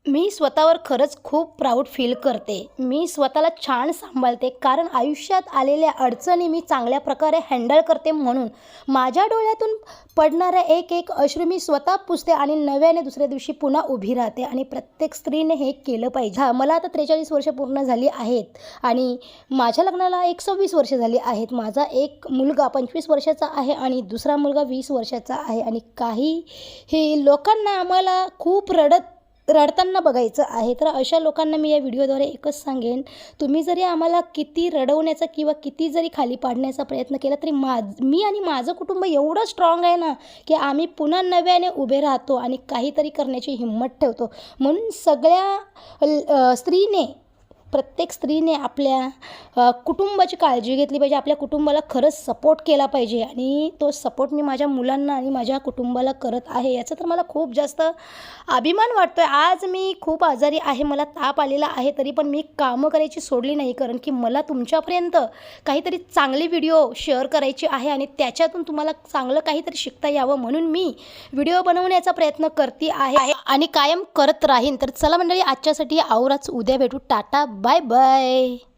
मी स्वतःवर खरंच खूप प्राऊड फील करते. मी स्वतःला छान सांभाळते कारण आयुष्यात आलेल्या अडचणी मी चांगल्या प्रकारे हँडल करते. म्हणून माझ्या डोळ्यातून पडणाऱ्या एक एक अश्रू मी स्वतः पुसते आणि नव्याने दुसऱ्या दिवशी पुन्हा उभी राहते. आणि प्रत्येक स्त्रीने हे केलं पाहिजे. मला आता 43 वर्ष पूर्ण झाली आहेत आणि माझ्या लग्नाला 26 वर्ष झाली आहेत. माझा एक मुलगा 25 वर्षाचा आहे आणि दुसरा मुलगा 20 वर्षाचा आहे. आणि काही हे लोकांना आम्हाला खूप रडताना बघायचं आहे. तर अशा लोकांना मी या व्हिडिओद्वारे एकच सांगेन, तुम्ही जरी आम्हाला किती रडवण्याचा किंवा किती जरी खाली पाडण्याचा प्रयत्न केला तरी मी आणि माझं कुटुंब एवढं स्ट्रॉंग आहे ना की आम्ही पुन्हा नव्याने उभे राहतो आणि काहीतरी करण्याची हिंमत ठेवतो. म्हणून सगळ्या प्रत्येक स्त्रीने आपल्या कुटुंबाची काळजी घेतली पाहिजे. आपल्या कुटुंबाला खरंच सपोर्ट केला पाहिजे आणि तो सपोर्ट मी माझ्या मुलांना आणि माझ्या कुटुंबाला करत आहे. याचा तर मला खूप जास्त अभिमान वाटतो आहे. आज मी खूप आजारी आहे, मला ताप आलेला आहे, तरी पण मी कामं करायची सोडली नाही. कारण की मला तुमच्यापर्यंत काहीतरी चांगली व्हिडिओ शेअर करायची आहे आणि त्याच्यातून तुम्हाला चांगलं काहीतरी शिकता यावं म्हणून मी व्हिडिओ बनवण्याचा प्रयत्न करते आहे आणि कायम करत राहीन. तर चला मंडळी, आजच्यासाठी आवराच, उद्या भेटू. Tata, bye bye.